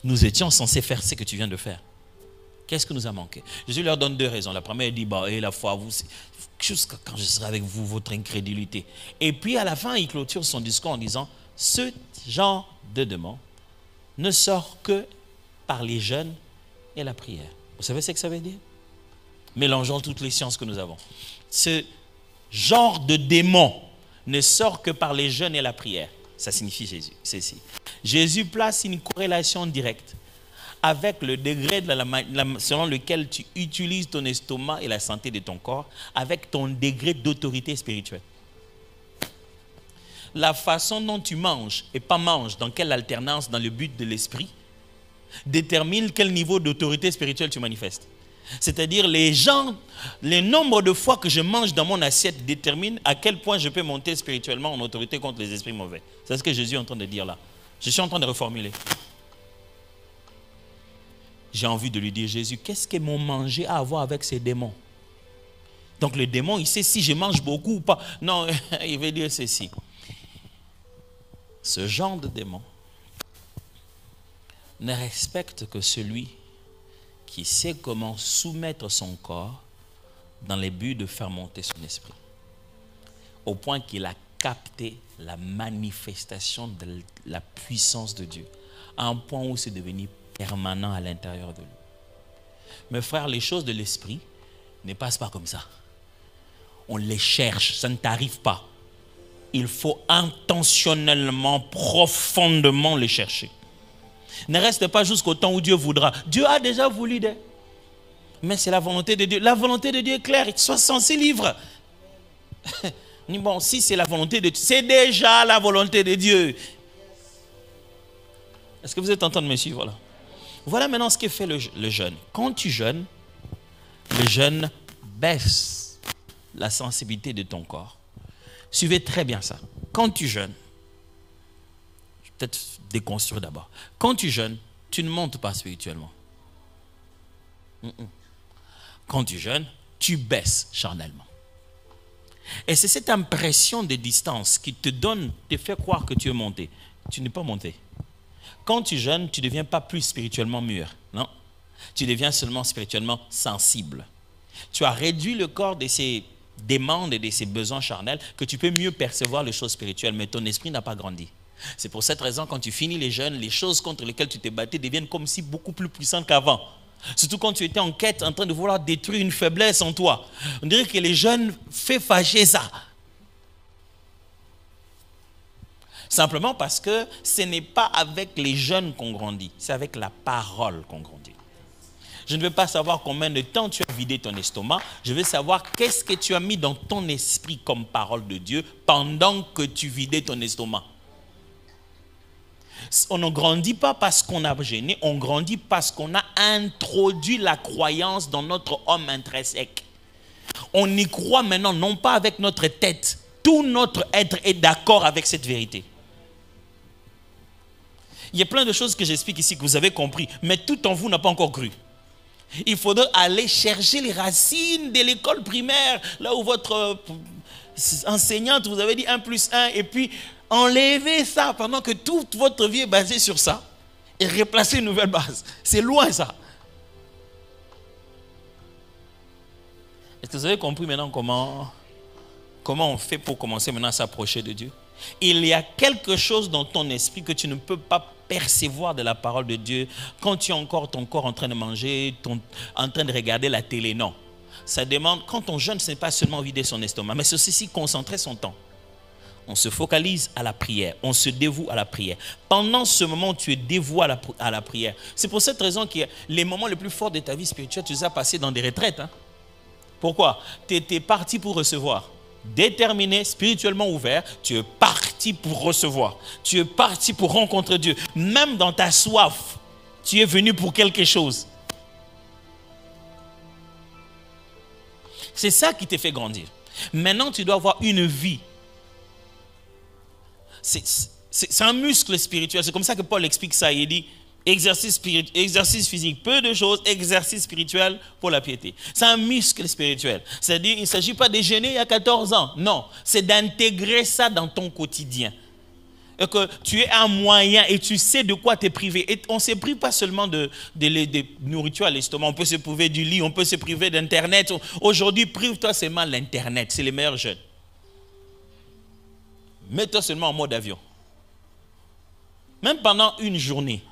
Nous étions censés faire ce que tu viens de faire. Qu'est-ce qui nous a manqué? Jésus leur donne 2 raisons. La première, il dit, la foi, vous, jusqu'à quand je serai avec vous, votre incrédulité. Et puis à la fin, il clôture son discours en disant, ce genre de demande ne sort que par les jeûnes et la prière. Vous savez ce que ça veut dire? Mélangeons toutes les sciences que nous avons. Ce genre de démon ne sort que par les jeûnes et la prière. Ça signifie Jésus. C'est ici. Jésus place une corrélation directe avec le degré selon lequel tu utilises ton estomac et la santé de ton corps, avec ton degré d'autorité spirituelle. La façon dont tu manges et pas manges, dans quelle alternance, dans le but de l'esprit, détermine quel niveau d'autorité spirituelle tu manifestes. C'est-à-dire le nombre de fois que je mange dans mon assiette détermine à quel point je peux monter spirituellement en autorité contre les esprits mauvais. C'est ce que Jésus est en train de dire là. Je suis en train de reformuler. J'ai envie de lui dire, Jésus, qu'est-ce que mon manger a à voir avec ces démons? Donc le démon, il sait si je mange beaucoup ou pas. Non, il veut dire ceci. Ce genre de démon ne respecte que celui qui sait comment soumettre son corps dans les buts de faire monter son esprit. Au point qu'il a capté la manifestation de la puissance de Dieu. À un point où c'est devenu permanent à l'intérieur de lui. Mes frères, les choses de l'esprit ne passent pas comme ça. On les cherche, ça ne t'arrive pas. Il faut intentionnellement, profondément les chercher. Ne reste pas jusqu'au temps où Dieu voudra. Dieu a déjà voulu, mais c'est la volonté de Dieu. La volonté de Dieu est claire, 66 livres. Bon, si c'est la volonté de Dieu, c'est déjà la volonté de Dieu. Est-ce que vous êtes en train de me suivre là? Voilà maintenant ce que fait le jeûne. Quand tu jeûnes, le jeûne baisse la sensibilité de ton corps. Suivez très bien ça. Quand tu jeûnes, je vais peut-être déconstruire d'abord. Quand tu jeûnes, tu ne montes pas spirituellement. Quand tu jeûnes, tu baisses charnellement. Et c'est cette impression de distance qui te fait croire que tu es monté. Tu n'es pas monté. Quand tu jeûnes, tu ne deviens pas plus spirituellement mûr. Non. Tu deviens seulement spirituellement sensible. Tu as réduit le corps de ses demandes et de ses besoins charnels que tu peux mieux percevoir les choses spirituelles, mais ton esprit n'a pas grandi. C'est pour cette raison, quand tu finis les jeûnes, les choses contre lesquelles tu t'es battu deviennent comme si beaucoup plus puissantes qu'avant. Surtout quand tu étais en quête, en train de vouloir détruire une faiblesse en toi. On dirait que les jeûnes fait fâcher ça. Simplement parce que ce n'est pas avec les jeûnes qu'on grandit, c'est avec la parole qu'on grandit. Je ne veux pas savoir combien de temps tu as vidé ton estomac, je veux savoir qu'est-ce que tu as mis dans ton esprit comme parole de Dieu pendant que tu vidais ton estomac. On ne grandit pas parce qu'on a gêné, on grandit parce qu'on a introduit la croyance dans notre homme intrinsèque. On y croit maintenant, non pas avec notre tête. Tout notre être est d'accord avec cette vérité. Il y a plein de choses que j'explique ici que vous avez compris, mais tout en vous n'a pas encore cru. Il faudra aller chercher les racines de l'école primaire, là où votre enseignante vous avait dit 1 plus 1, et puis enlever ça pendant que toute votre vie est basée sur ça, et replacer une nouvelle base. C'est loin ça. Est-ce que vous avez compris maintenant comment on fait pour commencer maintenant à s'approcher de Dieu? Il y a quelque chose dans ton esprit que tu ne peux pas percevoir de la parole de Dieu quand tu as encore ton corps en train de manger, en train de regarder la télé. Non. Ça demande, quand on jeûne, ce n'est pas seulement vider son estomac, mais c'est aussi concentrer son temps. On se focalise à la prière, on se dévoue à la prière. Pendant ce moment, tu es dévoué à la prière. C'est pour cette raison que les moments les plus forts de ta vie spirituelle, tu les as passés dans des retraites. Pourquoi? Tu étais parti pour recevoir. Déterminé, spirituellement ouvert, tu es parti pour recevoir. Tu es parti pour rencontrer Dieu. Même dans ta soif, tu es venu pour quelque chose. C'est ça qui te fait grandir. Maintenant, tu dois avoir une vie. C'est un muscle spirituel. C'est comme ça que Paul explique ça. Il dit exercice physique, peu de choses, exercice spirituel pour la piété. C'est un muscle spirituel. C'est-à-dire, il ne s'agit pas de jeûner il y a 14 ans. Non, c'est d'intégrer ça dans ton quotidien. Et que tu es un moyen et tu sais de quoi t'es privé. Et on ne se prive pas seulement de nourriture à l'estomac. On peut se priver du lit, on peut se priver d'Internet. Aujourd'hui, prive-toi seulement de l'Internet. C'est les meilleurs jeûnes. Mets-toi seulement en mode avion. Même pendant une journée.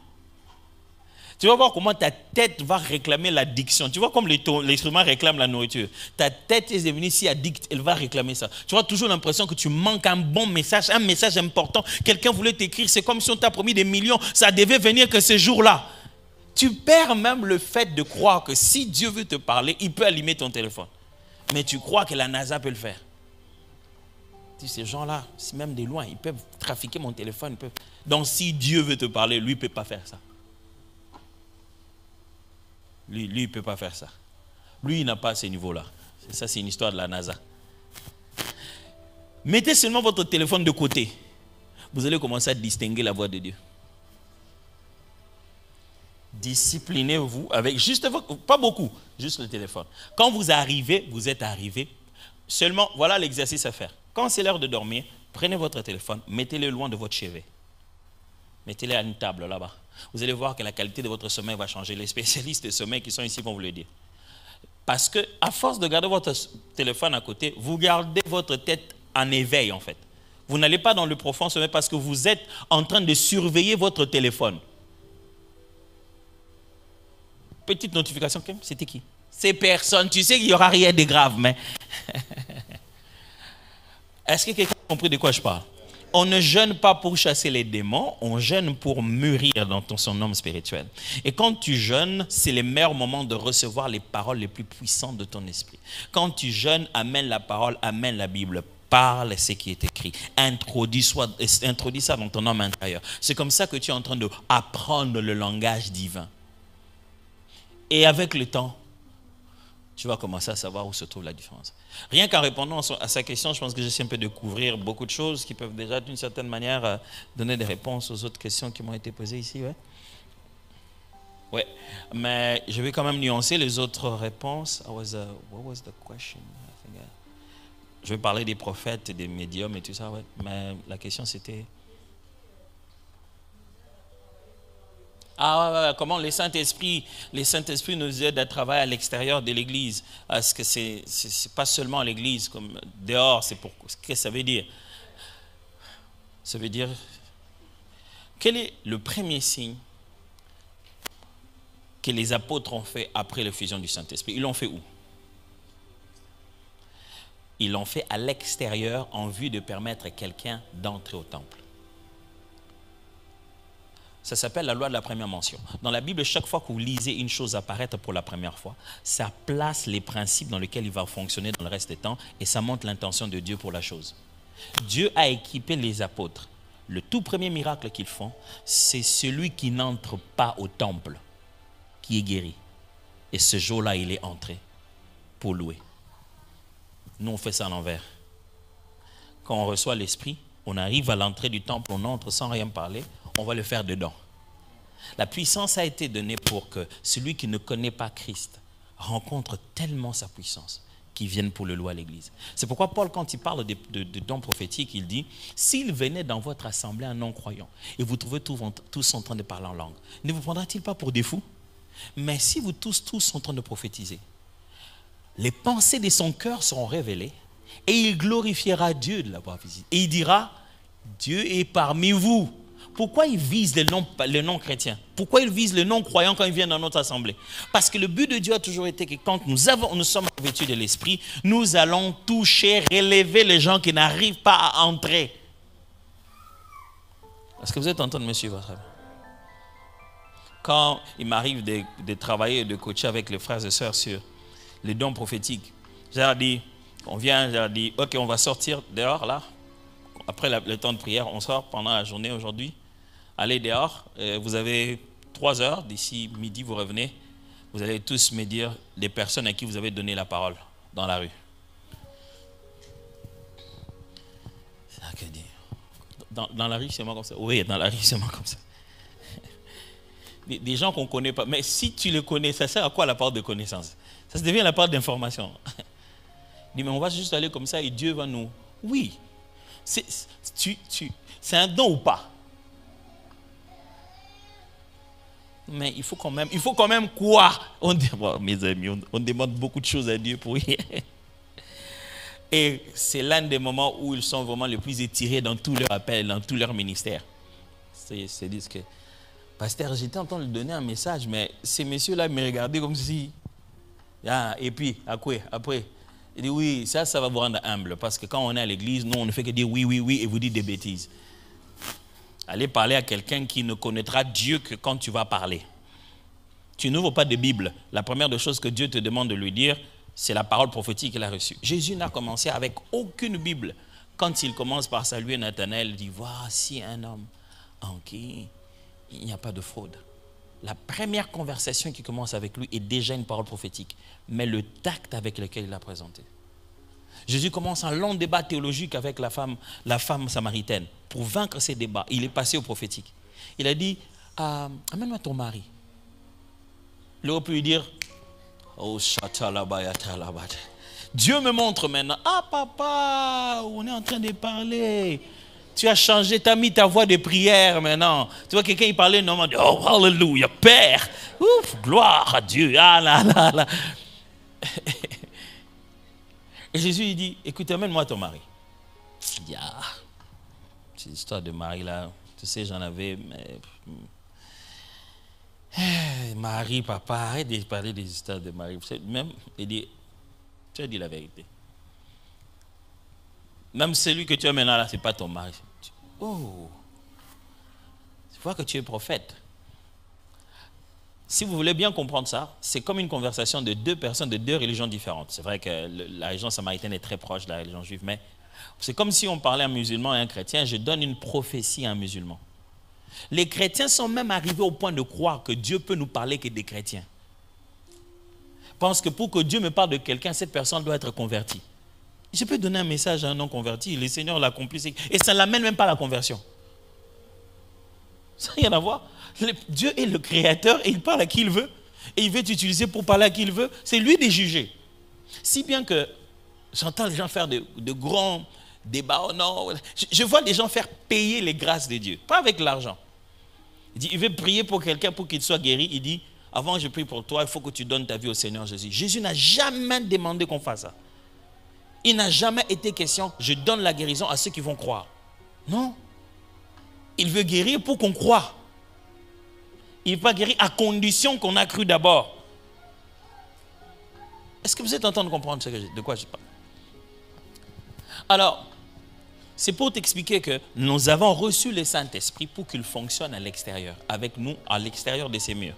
Tu vas voir comment ta tête va réclamer l'addiction. Tu vois comme l'instrument réclame la nourriture. Ta tête est devenue si addicte, elle va réclamer ça. Tu as toujours l'impression que tu manques un bon message, un message important. Quelqu'un voulait t'écrire, c'est comme si on t'a promis des millions. Ça devait venir que ce jour-là. Tu perds même le fait de croire que si Dieu veut te parler, il peut allumer ton téléphone. Mais tu crois que la NASA peut le faire. Ces gens-là, même de loin, ils peuvent trafiquer mon téléphone. Donc si Dieu veut te parler, lui ne peut pas faire ça. Lui, il ne peut pas faire ça. Lui, il n'a pas ce niveau-là. Ça, c'est une histoire de la NASA. Mettez seulement votre téléphone de côté. Vous allez commencer à distinguer la voix de Dieu. Disciplinez-vous avec juste, pas beaucoup, juste le téléphone. Quand vous arrivez, vous êtes arrivé. Seulement, voilà l'exercice à faire. Quand c'est l'heure de dormir, prenez votre téléphone, mettez-le loin de votre chevet. Mettez-le à une table là-bas. Vous allez voir que la qualité de votre sommeil va changer. Les spécialistes de sommeil qui sont ici vont vous le dire. Parce que à force de garder votre téléphone à côté, vous gardez votre tête en éveil en fait. Vous n'allez pas dans le profond sommeil parce que vous êtes en train de surveiller votre téléphone. Petite notification, c'était qui? C'est personne. Tu sais qu'il n'y aura rien de grave, mais... Est-ce que quelqu'un a compris de quoi je parle? On ne jeûne pas pour chasser les démons, on jeûne pour mûrir dans son homme spirituel. Et quand tu jeûnes, c'est le meilleur moment de recevoir les paroles les plus puissantes de ton esprit. Quand tu jeûnes, amène la parole, amène la Bible. Parle ce qui est écrit. Introduis ça dans ton homme intérieur. C'est comme ça que tu es en train d'apprendre le langage divin. Et avec le temps, tu vas commencer à savoir où se trouve la différence. Rien qu'en répondant à sa question, je pense que j'essaie un peu de couvrir beaucoup de choses qui peuvent déjà d'une certaine manière donner des réponses aux autres questions qui m'ont été posées ici. Ouais. Mais je vais quand même nuancer les autres réponses. What was the question? Je vais parler des prophètes, des médiums et tout ça. Ouais. Mais la question c'était... Comment les Saint-Esprit nous aident à travailler à l'extérieur de l'Église. Est-ce que c'est pas seulement à l'Église, comme dehors, c'est pour... Qu'est-ce que ça veut dire? Ça veut dire... Quel est le premier signe que les apôtres ont fait après l'effusion du Saint-Esprit? Ils l'ont fait où? Ils l'ont fait à l'extérieur en vue de permettre à quelqu'un d'entrer au temple. Ça s'appelle la loi de la première mention. Dans la Bible, chaque fois que vous lisez une chose apparaître pour la première fois, ça place les principes dans lesquels il va fonctionner dans le reste des temps et ça montre l'intention de Dieu pour la chose. Dieu a équipé les apôtres. Le tout premier miracle qu'ils font, c'est celui qui n'entre pas au temple, qui est guéri. Et ce jour-là, il est entré pour louer. Nous, on fait ça à l'envers. Quand on reçoit l'Esprit, on arrive à l'entrée du temple, on entre sans rien parler, on va le faire dedans. La puissance a été donnée pour que celui qui ne connaît pas Christ rencontre tellement sa puissance qu'il vienne pour le louer à l'église. C'est pourquoi Paul, quand il parle de dons prophétiques, il dit, s'il venait dans votre assemblée un non-croyant et vous trouvez tous en train de parler en langue, ne vous prendra-t-il pas pour des fous? Mais si vous tous sont en train de prophétiser, les pensées de son cœur seront révélées et il glorifiera Dieu de l'avoir visité. Et il dira, Dieu est parmi vous. Pourquoi il vise les non-chrétiens? Pourquoi il vise les non-croyants quand ils viennent dans notre assemblée? Parce que le but de Dieu a toujours été que quand nous sommes revêtus de l'Esprit, nous allons toucher, relever les gens qui n'arrivent pas à entrer. Est-ce que vous êtes en train de me suivre? Quand il m'arrive de travailler et de coacher avec les frères et sœurs sur les dons prophétiques, j'ai dit, ok, on va sortir dehors là. Après le temps de prière, on sort pendant la journée aujourd'hui. Allez dehors, vous avez 3 heures, d'ici midi vous revenez. Vous allez tous me dire les personnes à qui vous avez donné la parole dans la rue. C'est ça que dire. Dans la rue, c'est moi comme ça. Oui, dans la rue, c'est moi comme ça. Des gens qu'on ne connaît pas. Mais si tu les connais, ça sert à quoi la parole de connaissance? Ça se devient la parole d'information. Mais on va juste aller comme ça et Dieu va nous... Oui. C'est un don ou pas? Mais il faut quand même quoi? Mes amis, on demande beaucoup de choses à Dieu pour rien. Et c'est l'un des moments où ils sont vraiment les plus étirés dans tout leur appel, dans tout leur ministère. C'est dire que, pasteur, j'étais en train de lui donner un message, mais ces messieurs-là me regardaient comme si... et puis, après, il dit oui, ça va vous rendre humble, parce que quand on est à l'église, nous, on ne fait que dire oui, oui, oui, et vous dites des bêtises. Allez parler à quelqu'un qui ne connaîtra Dieu que quand tu vas parler. tu n'ouvres pas de Bible. La première des choses que Dieu te demande de lui dire, c'est la parole prophétique qu'il a reçue. Jésus n'a commencé avec aucune Bible. Quand il commence par saluer Nathanaël, il dit, voici un homme en qui il n'y a pas de fraude. La première conversation qui commence avec lui est déjà une parole prophétique, mais le tact avec lequel il l'a présenté. Jésus commence un long débat théologique avec la femme samaritaine. Pour vaincre ces débats, il est passé au prophétique. Il a dit, amène-moi ton mari. Il aurait pu lui dire, oh, chatalabayatalabat. Dieu me montre maintenant, ah papa, on est en train de parler. Tu as changé, tu as mis ta voix de prière maintenant. Tu vois, quelqu'un il parlait normalement, oh, alléluia, Père, ouf, gloire à Dieu, ah là là là. Et Jésus il dit, écoute, amène-moi ton mari. Il dit, ah, cette histoire de mari là, tu sais, j'en avais, mais... Marie, papa, arrête de parler des histoires de Marie. Même, il dit, tu as dit la vérité. Même celui que tu as maintenant là, ce n'est pas ton mari. Oh, tu vois que tu es prophète. Si vous voulez bien comprendre ça, c'est comme une conversation de deux personnes de deux religions différentes. C'est vrai que la religion samaritaine est très proche de la religion juive, mais c'est comme si on parlait à un musulman et à un chrétien. Je donne une prophétie à un musulman. Les chrétiens sont même arrivés au point de croire que Dieu peut nous parler que des chrétiens. Parce que pour que Dieu me parle de quelqu'un, cette personne doit être convertie. Je peux donner un message à un non converti, le Seigneur l'accomplit, et ça ne l'amène même pas à la conversion. Ça n'a rien à voir. Dieu est le créateur et il parle à qui il veut. Et il veut t'utiliser pour parler à qui il veut. C'est lui de juger. Si bien que j'entends les gens faire de grands débats. Oh non, je vois des gens faire payer les grâces de Dieu. Pas avec l'argent. Il dit, il veut prier pour quelqu'un pour qu'il soit guéri. Il dit, avant que je prie pour toi, il faut que tu donnes ta vie au Seigneur Jésus. Jésus n'a jamais demandé qu'on fasse ça. Il n'a jamais été question, je donne la guérison à ceux qui vont croire. Non. Il veut guérir pour qu'on croie. Il va guérir à condition qu'on a cru d'abord. Est-ce que vous êtes en train de comprendre de quoi je parle? Alors, c'est pour t'expliquer que nous avons reçu le Saint-Esprit pour qu'il fonctionne à l'extérieur, avec nous à l'extérieur de ces murs.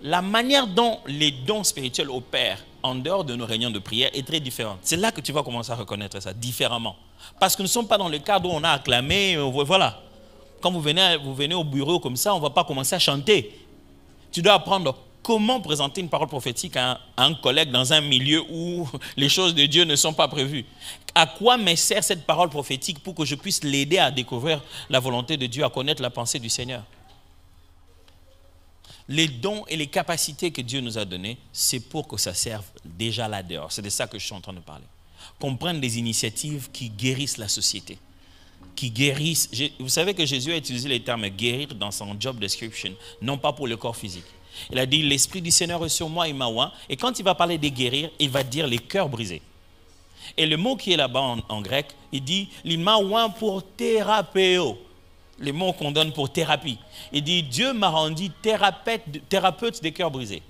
La manière dont les dons spirituels opèrent en dehors de nos réunions de prière est très différente. C'est là que tu vas commencer à reconnaître ça différemment. Parce que nous ne sommes pas dans le cadre où on a acclamé, voilà. Quand vous venez au bureau comme ça, on ne va pas commencer à chanter. Tu dois apprendre comment présenter une parole prophétique à un collègue dans un milieu où les choses de Dieu ne sont pas prévues. À quoi me sert cette parole prophétique pour que je puisse l'aider à découvrir la volonté de Dieu, à connaître la pensée du Seigneur? Les dons et les capacités que Dieu nous a données, c'est pour que ça serve déjà là dehors. C'est de ça que je suis en train de parler. Qu'on prenne des initiatives qui guérissent la société. Qui guérissent. Vous savez que Jésus a utilisé le terme guérir dans son job description, non pas pour le corps physique. Il a dit, l'Esprit du Seigneur est sur moi, il m'a oint. Et quand il va parler de guérir, il va dire les cœurs brisés. Et le mot qui est là-bas en grec, il dit, il m'a oint pour thérapéo. Les mots qu'on donne pour thérapie. Il dit, Dieu m'a rendu thérapeute des cœurs brisés.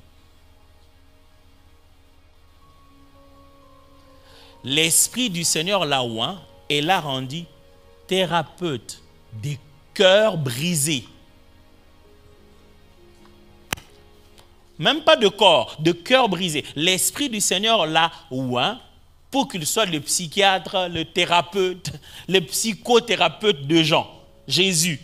L'Esprit du Seigneur l'a oint et l'a rendu thérapeute des cœurs brisés. Même pas de corps, de cœur brisé. L'Esprit du Seigneur l'a oint pour qu'il soit le psychiatre, le thérapeute, le psychothérapeute de gens. Jésus.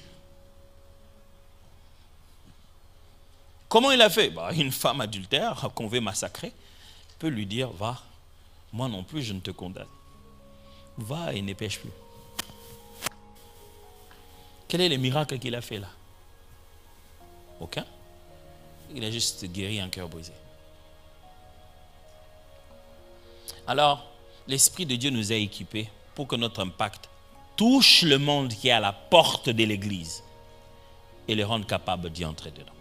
Comment il a fait? Une femme adultère qu'on veut massacrer peut lui dire, va, moi non plus je ne te condamne. Va et ne pêche plus. Quel est le miracle qu'il a fait là? Aucun. Il a juste guéri un cœur brisé. Alors, l'Esprit de Dieu nous a équipés pour que notre impact touche le monde qui est à la porte de l'Église et le rende capable d'y entrer dedans.